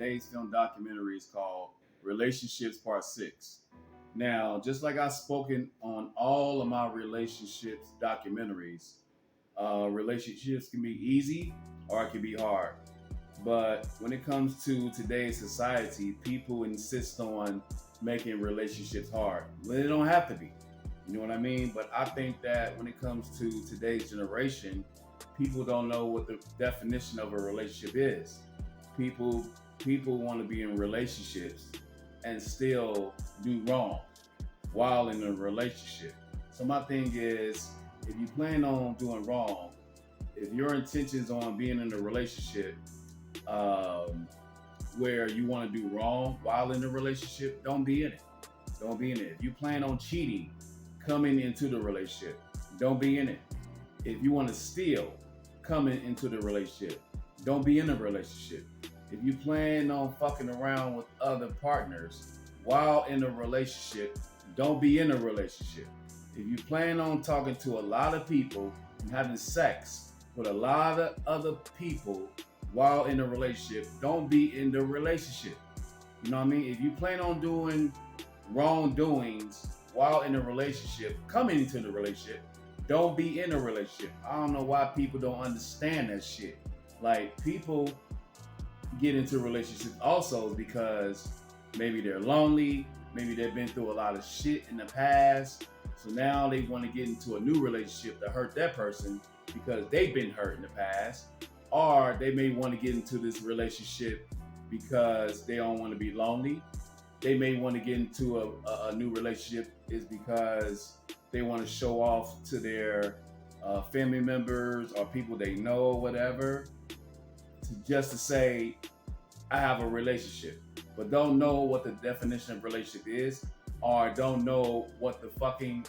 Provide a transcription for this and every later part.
today's film documentary is called Relationships Part 6. Now, just like I've spoken on all of my relationships documentaries, relationships can be easy or it can be hard. But when it comes to today's society, people insist on making relationships hard when it don't have to be. You know what I mean? But I think that when it comes to today's generation, people don't know what the definition of a relationship is. People people want to be in relationships and still do wrong while in a relationship. So my thing is, if you plan on doing wrong, if your intentions on being in a relationship um, where you want to do wrong while in the relationship, don't be in it. Don't be in it. If you plan on cheating coming into the relationship, don't be in it. If you want to steal coming into the relationship, don't be in a relationship. If you plan on fucking around with other partners while in a relationship, don't be in a relationship. If you plan on talking to a lot of people and having sex with a lot of other people while in a relationship, don't be in the relationship. You know what I mean? If you plan on doing wrongdoings while in a relationship, coming into the relationship, don't be in a relationship. I don't know why people don't understand that shit. Like, people get into relationships also because maybe they're lonely, maybe they've been through a lot of shit in the past. So now they want to get into a new relationship to hurt that person because they've been hurt in the past. Or they may want to get into this relationship because they don't want to be lonely. They may want to get into a new relationship is because they want to show off to their family members or people they know or whatever, just to say, I have a relationship, but don't know what the definition of relationship is, or don't know what the fucking,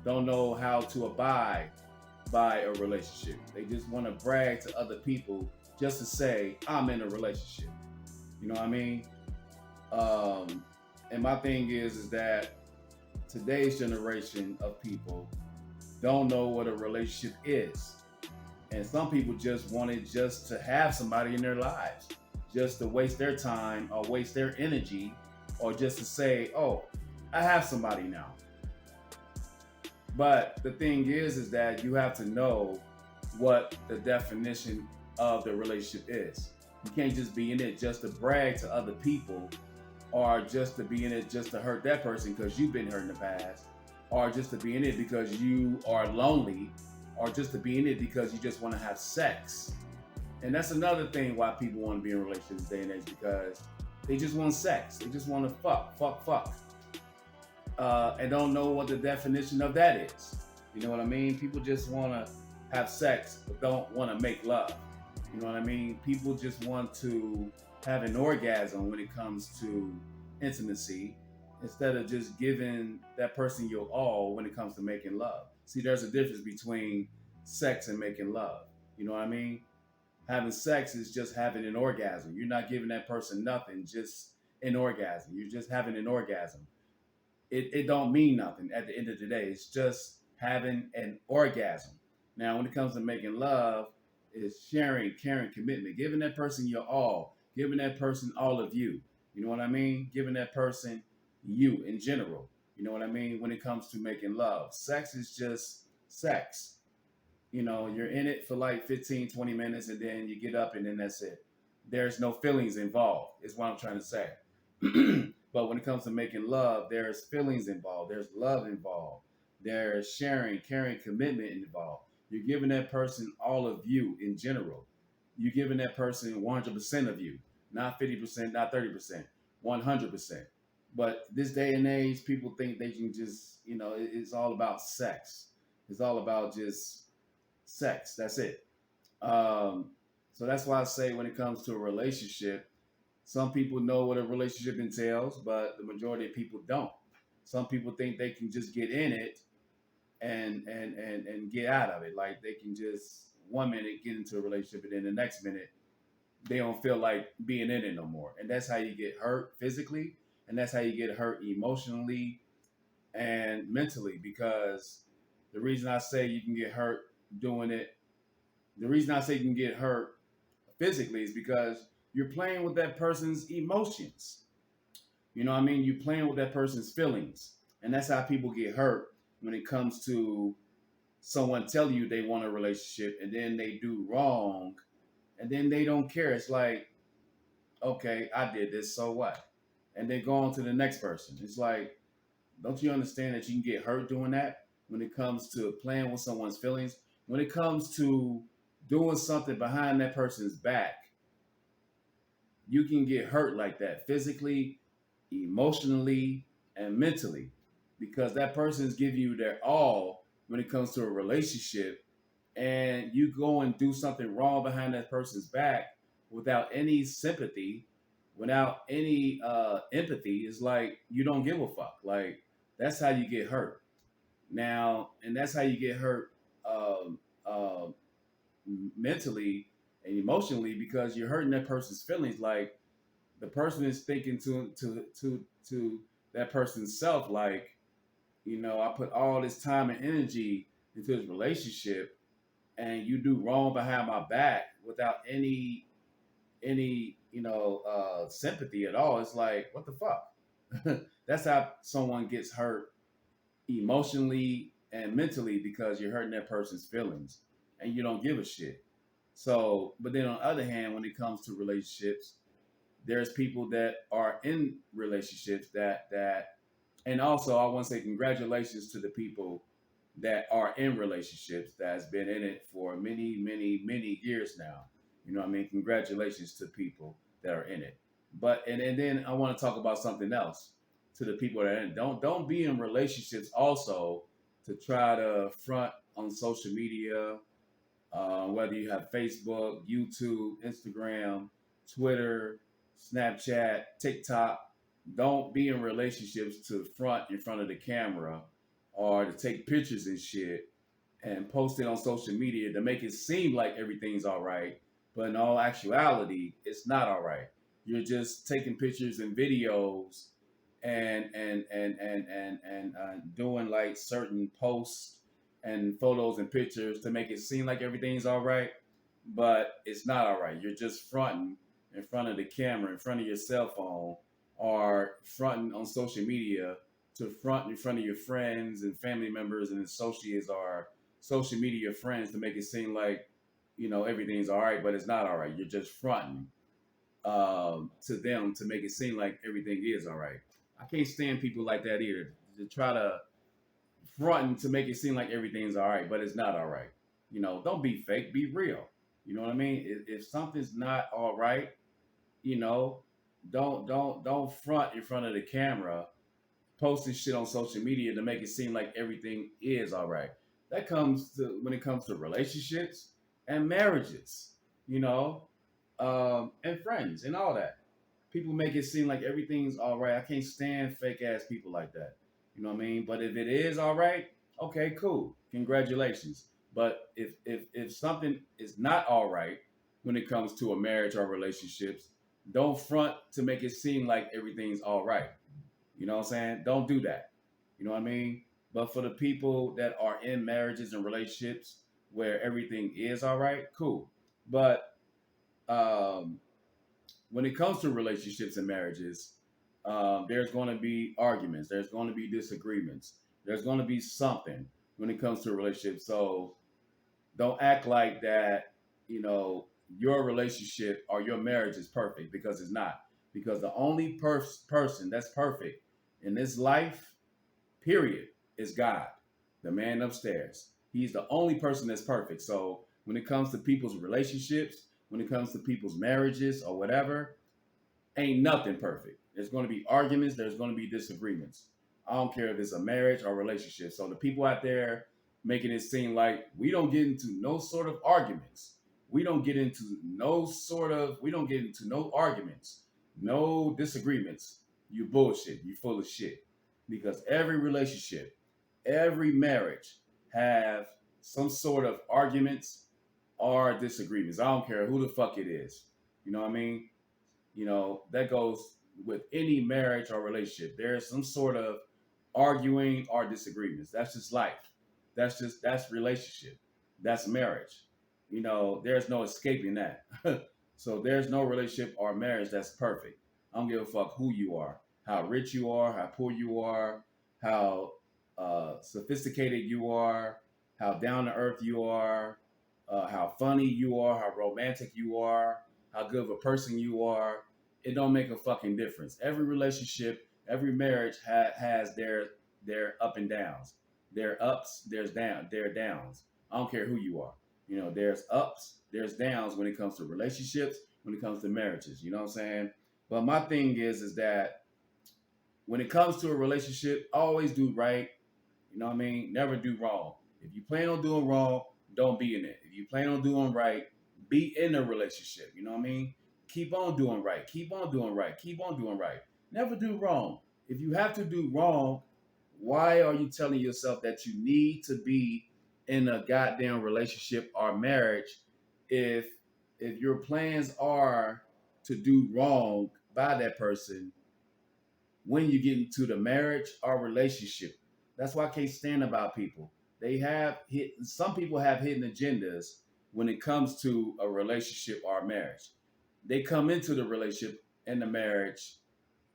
don't know how to abide by a relationship. They just want to brag to other people just to say, I'm in a relationship. You know what I mean? And my thing is that today's generation of people don't know what a relationship is. And some people just wanted just to have somebody in their lives, just to waste their time or waste their energy, or just to say, oh, I have somebody now. But the thing is that you have to know what the definition of the relationship is. You can't just be in it just to brag to other people, or just to be in it just to hurt that person because you've been hurt in the past, or just to be in it because you are lonely, or just to be in it because you just want to have sex. And that's another thing why people want to be in relationships day and age, because they just want sex. They just want to fuck. And don't know what the definition of that is. You know what I mean? People just want to have sex, but don't want to make love. You know what I mean? People just want to have an orgasm when it comes to intimacy, instead of just giving that person your all when it comes to making love. See, there's a difference between sex and making love. You know what I mean? Having sex is just having an orgasm. You're not giving that person nothing, just an orgasm. You're just having an orgasm. It don't mean nothing at the end of the day. It's just having an orgasm. Now, when it comes to making love, it's sharing, caring, commitment, giving that person your all, giving that person all of you. You know what I mean? Giving that person you in general. You know what I mean? When it comes to making love, sex is just sex. You know, you're in it for like 15, 20 minutes and then you get up and then that's it. There's no feelings involved, is what I'm trying to say. But when it comes to making love, there's feelings involved, there's love involved, there's sharing, caring, commitment involved. You're giving that person all of you in general. You're giving that person 100% of you, not 50%, not 30%, 100%. But this day and age, people think they can just, it's all about sex. It's all about just sex. That's it. Um, so that's why I say when it comes to a relationship, some people know what a relationship entails, but the majority of people don't. Some people think they can just get in it and get out of it. Like they can just 1 minute get into a relationship and then the next minute they don't feel like being in it no more. And that's how you get hurt physically, and that's how you get hurt emotionally and mentally. Because the reason I say you can get hurt doing it, the reason I say you can get hurt physically is because you're playing with that person's emotions. You know what I mean? You're playing with that person's feelings. And that's how people get hurt when it comes to someone telling you they want a relationship and then they do wrong and then they don't care. It's like, okay, I did this, so what? And then go on to the next person. It's like, don't you understand that you can get hurt doing that when it comes to playing with someone's feelings? When it comes to doing something behind that person's back, you can get hurt like that physically, emotionally, and mentally because that person is giving you their all when it comes to a relationship and you go and do something wrong behind that person's back without any sympathy, without any empathy, it's like you don't give a fuck. Like that's how you get hurt. Now, and that's how you get hurt um, uh, mentally and emotionally because you're hurting that person's feelings. Like the person is thinking to that person's self, like I put all this time and energy into this relationship and you do wrong behind my back without any sympathy at all. It's like what the fuck. That's how someone gets hurt emotionally and mentally because you're hurting that person's feelings and you don't give a shit. So but then on the other hand, when it comes to relationships, there's people that are in relationships that and also I want to say congratulations to the people that are in relationships that's been in it for many years now. You know what I mean? Congratulations to people that are in it. But and then I want to talk about something else to the people that are in it. Don't be in relationships also to try to front on social media, whether you have Facebook, YouTube, Instagram, Twitter, Snapchat, TikTok. Don't be in relationships to front in front of the camera or to take pictures and shit and post it on social media to make it seem like everything's all right. But in all actuality, it's not all right. You're just taking pictures and videos and doing like certain posts and photos and pictures to make it seem like everything's all right, but it's not all right. You're just fronting in front of the camera, in front of your cell phone, or fronting on social media to front in front of your friends and family members and associates or social media friends to make it seem like everything's all right, but it's not all right. You're just fronting to them to make it seem like everything is all right. I can't stand people like that either. To try to front to make it seem like everything's all right, but it's not all right. Don't be fake. Be real. You know what I mean? If something's not all right, you know, don't front in front of the camera posting shit on social media to make it seem like everything is all right. That comes to when it comes to relationships and marriages, you know, and friends and all that. People make it seem like everything's all right. I can't stand fake ass people like that. You know what I mean? But if it is all right, okay, cool. Congratulations. But if something is not all right when it comes to a marriage or relationships, don't front to make it seem like everything's all right. You know what I'm saying? Don't do that. You know what I mean? But for the people that are in marriages and relationships where everything is all right, cool. But um, when it comes to relationships and marriages, there's going to be arguments. There's going to be disagreements. There's going to be something when it comes to a relationship. So don't act like that, you know, your relationship or your marriage is perfect because it's not. Because the only person that's perfect in this life, period, is God, the man upstairs. He's the only person that's perfect. So when it comes to people's relationships, when it comes to people's marriages or whatever, ain't nothing perfect. There's going to be arguments. There's going to be disagreements. I don't care if it's a marriage or relationship. So the people out there making it seem like we don't get into no sort of arguments. We don't get into no arguments, no disagreements. You bullshit. You full of shit. Because every relationship, every marriage have some sort of arguments or disagreements. I don't care who the fuck it is. You know what I mean? That goes with any marriage or relationship. There's some sort of arguing or disagreements. That's just life. That's relationship. That's marriage. There's no escaping that. So there's no relationship or marriage that's perfect. I don't give a fuck who you are, how rich you are, how poor you are, how sophisticated you are, how down to earth you are, how funny you are, how romantic you are, how good of a person you are. It don't make a fucking difference. Every relationship, every marriage has their up and downs. Their ups, their downs. I don't care who you are. You know, there's ups, there's downs when it comes to relationships, when it comes to marriages. You know what I'm saying? But my thing is that when it comes to a relationship, always do right. You know what I mean? Never do wrong. If you plan on doing wrong, don't be in it. If you plan on doing right, be in a relationship. You know what I mean? Keep on doing right. Keep on doing right. Keep on doing right. Never do wrong. If you have to do wrong, why are you telling yourself that you need to be in a goddamn relationship or marriage if your plans are to do wrong by that person when you get into the marriage or relationship? That's why I can't stand about people. They have hit some people have hidden agendas when it comes to a relationship or a marriage. They come into the relationship and the marriage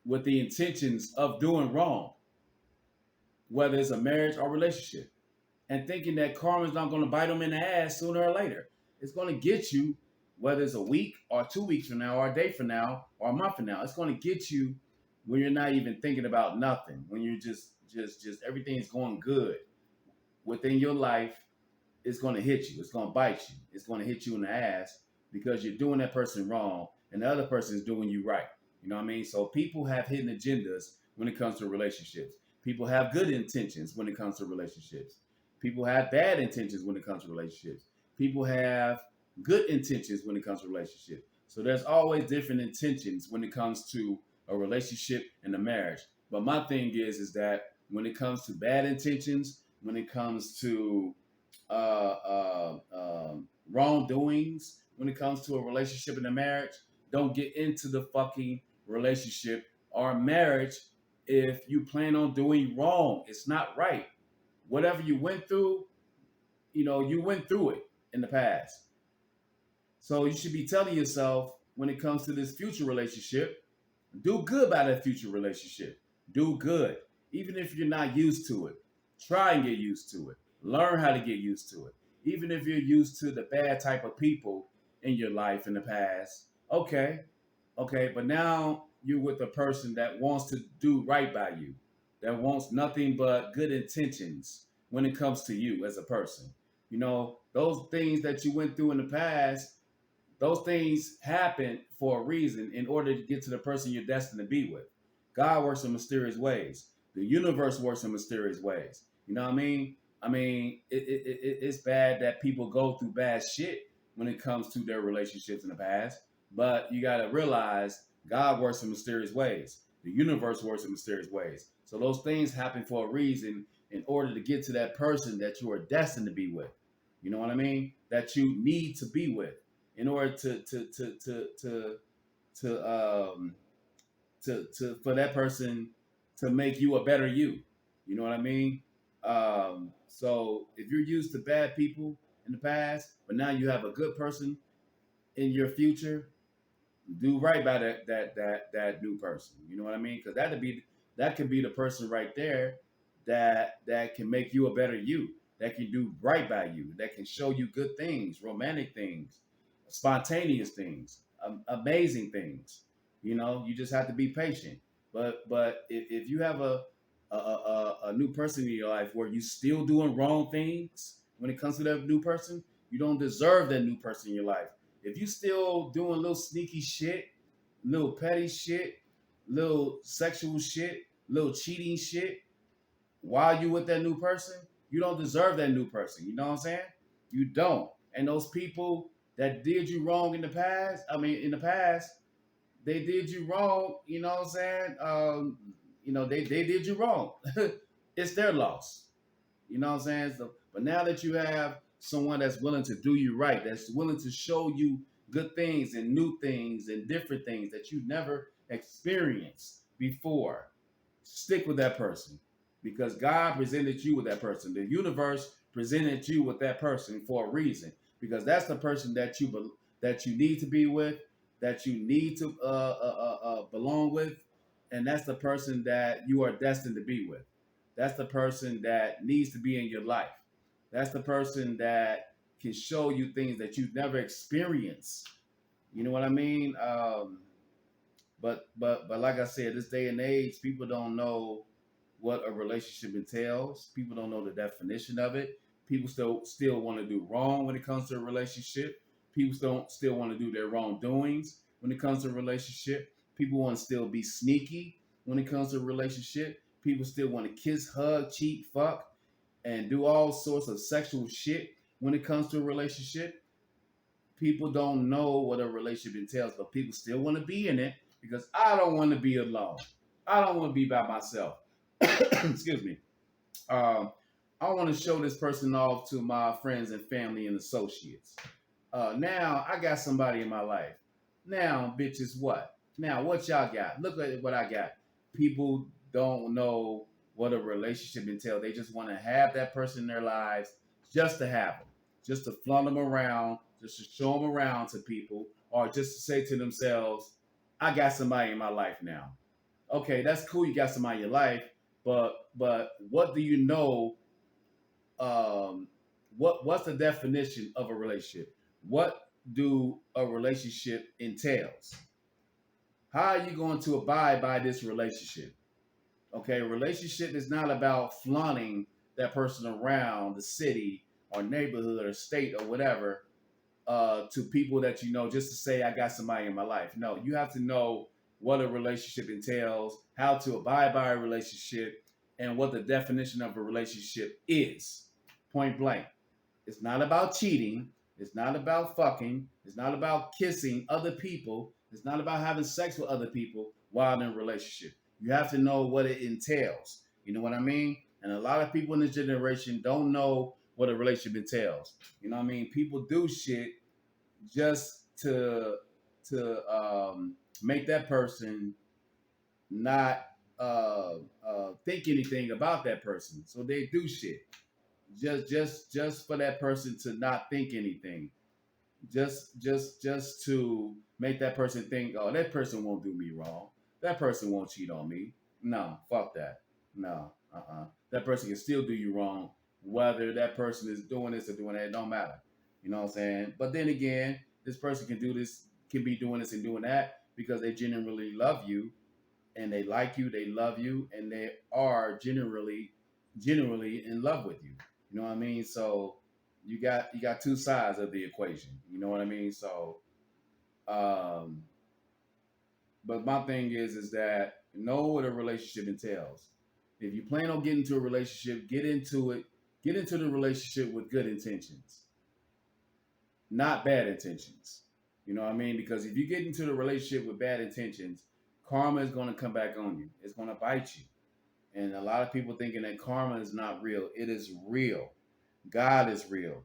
with the intentions of doing wrong, whether it's a marriage or relationship, and thinking that karma's not going to bite them in the ass sooner or later. It's going to get you, whether it's a week or 2 weeks from now, or a day from now, or a month from now. It's going to get you when you're not even thinking about nothing. When you're just everything is going good within your life, it's going to hit you. It's going to bite you. It's going to hit you in the ass because you're doing that person wrong and the other person is doing you right. You know what I mean? So people have hidden agendas when it comes to relationships. People have good intentions when it comes to relationships. People have bad intentions when it comes to relationships. People have good intentions when it comes to relationships. So there's always different intentions when it comes to a relationship and a marriage. But my thing is that when it comes to bad intentions, when it comes to wrongdoings, when it comes to a relationship and a marriage, don't get into the fucking relationship or marriage if you plan on doing wrong. It's not right. Whatever you went through, you went through it in the past. So you should be telling yourself when it comes to this future relationship, do good by that future relationship. Do good. Even if you're not used to it, try and get used to it. Learn how to get used to it. Even if you're used to the bad type of people in your life in the past, okay, okay, but now you're with a person that wants to do right by you, that wants nothing but good intentions when it comes to you as a person. Those things that you went through in the past, those things happen for a reason in order to get to the person you're destined to be with. God works in mysterious ways. The universe works in mysterious ways. You know what I mean? It's bad that people go through bad shit when it comes to their relationships in the past. But you got to realize God works in mysterious ways. The universe works in mysterious ways. So those things happen for a reason in order to get to that person that you are destined to be with. You know what I mean? That you need to be with in order um to for that person to make you a better you. You know what I mean? So if you're used to bad people in the past, but now you have a good person in your future, do right by that new person. You know what I mean? Because that could be the person right there that can make you a better you. That can do right by you. That can show you good things, romantic things, spontaneous things, amazing things. You just have to be patient. But if you have a new person in your life where you still doing wrong things when it comes to that new person, you don't deserve that new person in your life. If you still doing little sneaky shit, little petty shit, little sexual shit, little cheating shit, while you with that new person, you don't deserve that new person. You know what I'm saying? You don't. And those people that did you wrong in the past, they did you wrong. You know what I'm saying? They did you wrong. It's their loss. You know what I'm saying? So, but now that you have someone that's willing to do you right, that's willing to show you good things and new things and different things that you never experienced before, stick with that person because God presented you with that person. The universe presented you with that person for a reason because that's the person that you need to be with that you need to belong with, and that's the person that you are destined to be with. That's the person that needs to be in your life. That's the person that can show you things that you've never experienced. You know what I mean? But like I said, this day and age, people don't know what a relationship entails. People don't know the definition of it. People still want to do wrong when it comes to a relationship. People still want to do their wrongdoings when it comes to a relationship. People want to still be sneaky when it comes to a relationship. People still want to kiss, hug, cheat, fuck, and do all sorts of sexual shit when it comes to a relationship. People don't know what a relationship entails, but people still want to be in it because I don't want to be alone. I don't want to be by myself. Excuse me. I want to show this person off to my friends and family and associates. Now I got somebody in my life. Now, bitches, what? Now, what y'all got? Look at what I got. People don't know what a relationship entails. They just want to have that person in their lives just to have them, just to flaunt them around, just to show them around to people, or just to say to themselves, I got somebody in my life now. Okay, that's cool. You got somebody in your life, but what do you know? What's the definition of a relationship? What do a relationship entails? How are you going to abide by this relationship? Okay, a relationship is not about flaunting that person around the city or neighborhood or state or whatever to people that you know just to say I got somebody in my life. No, you have to know what a relationship entails, how to abide by a relationship, and what the definition of a relationship is. Point blank. It's not about cheating. It's not about fucking. It's not about kissing other people. It's not about having sex with other people while in a relationship. You have to know what it entails. You know what I mean? And a lot of people in this generation don't know what a relationship entails. You know what I mean? People do shit just to make that person not think anything about that person. So they do shit just for that person to not think anything. Just to make that person think, oh, that person won't do me wrong. That person won't cheat on me. No, fuck that. No, that person can still do you wrong, whether that person is doing this or doing that. It don't matter. You know what I'm saying? But then again, this person can do this, can be doing this and doing that because they genuinely love you and they like you, they love you, and they are genuinely in love with you. You know what I mean? So you got two sides of the equation. You know what I mean? So um but my thing is that know what a relationship entails. If you plan on getting into a relationship, get into it, get into the relationship with good intentions, not bad intentions. You know what I mean? Because if you get into the relationship with bad intentions, karma is going to come back on you. It's going to bite you. And a lot of people thinking that karma is not real. It is real. God is real.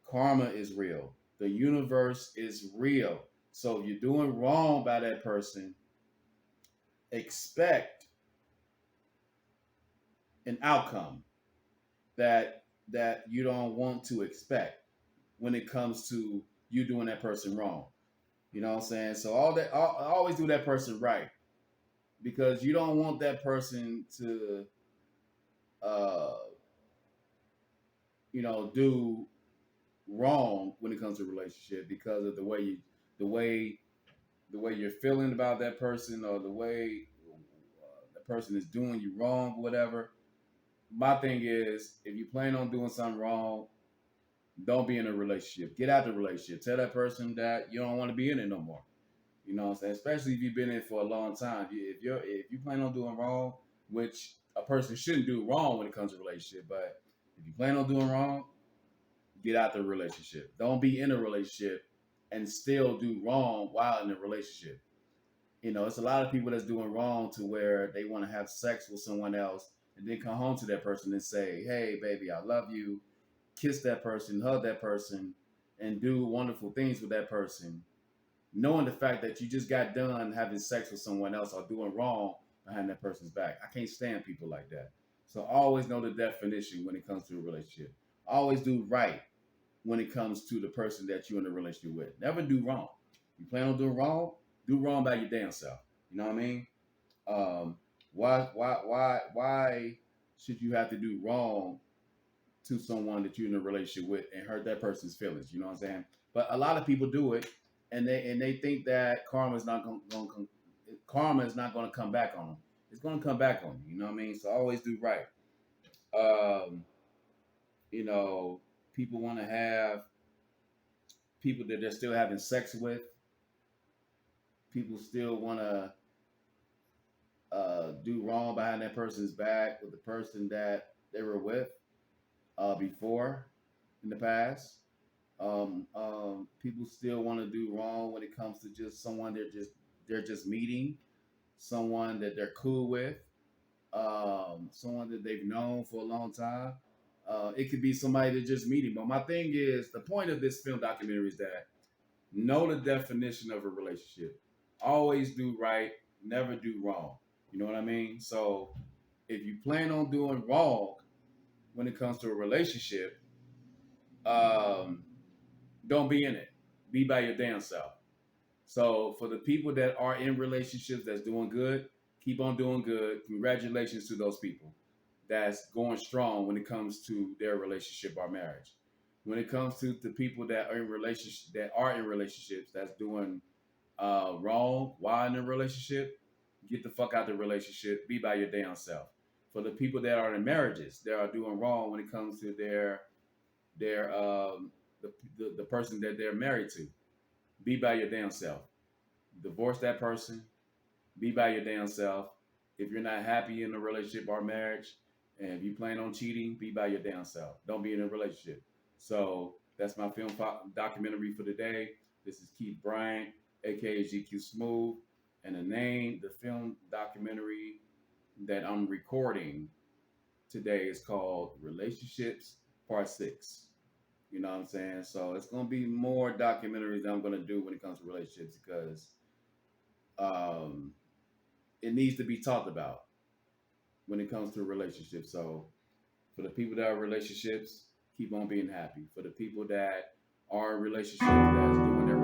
Karma is real. The universe is real. So if you're doing wrong by that person, expect an outcome that you don't want to expect when it comes to you doing that person wrong. You know what I'm saying? So all that, always do that person right because you don't want that person to, uh, do wrong when it comes to a relationship because of the way, the way you're feeling about that person or the way the person is doing you wrong, whatever. My thing is, if you plan on doing something wrong, don't be in a relationship. Get out the relationship. Tell that person that you don't want to be in it no more. You know what I'm saying? Especially if you've been in it for a long time. If you plan on doing wrong, which a person shouldn't do wrong when it comes to a relationship, but if you plan on doing wrong, get out the relationship. Don't be in a relationship and still do wrong while in a relationship. It's a lot of people that's doing wrong to where they want to have sex with someone else and then come home to that person and say, hey, baby, I love you. Kiss that person, hug that person, and do wonderful things with that person, knowing the fact that you just got done having sex with someone else or doing wrong behind that person's back. I can't stand people like that. So always know the definition when it comes to a relationship. Always do right when it comes to the person that you're in a relationship with. Never do wrong. You plan on doing wrong, do wrong by your damn self. You know what I mean? Um, why should you have to do wrong to someone that you're in a relationship with and hurt that person's feelings? You know what I'm saying? But a lot of people do it, and they think that karma is not going to come back on them. It's going to come back on you. You know what I mean? So always do right. Um, you know, people want to have people that they're still having sex with. People still want to do wrong behind that person's back with the person that they were with before in the past. People still want to do wrong when it comes to just someone they're just meeting, someone that they're cool with, someone that they've known for a long time. It could be somebody that just meeting. But my thing is, the point of this film documentary is that know the definition of a relationship. Always do right, never do wrong. You know what I mean? So if you plan on doing wrong when it comes to a relationship, um, don't be in it. Be by your damn self. So for the people that are in relationships that's doing good, keep on doing good. Congratulations to those people that's going strong when it comes to their relationship or marriage. When it comes to the people that are in relationships that's doing wrong while in a relationship, get the fuck out the relationship. Be by your damn self. For the people that are in marriages that are doing wrong when it comes to their person that they're married to, be by your damn self. Divorce that person. Be by your damn self. If you're not happy in a relationship or marriage, and if you plan on cheating, be by your damn self. Don't be in a relationship. So that's my documentary for today. This is Keith Bryant, aka GQ Smooth, and the film documentary that I'm recording today is called Relationships Part 6. You know what I'm saying? So it's gonna be more documentaries that I'm gonna do when it comes to relationships because um, it needs to be talked about when it comes to relationships. So for the people that are in relationships, keep on being happy. For the people that are in relationships that's doing their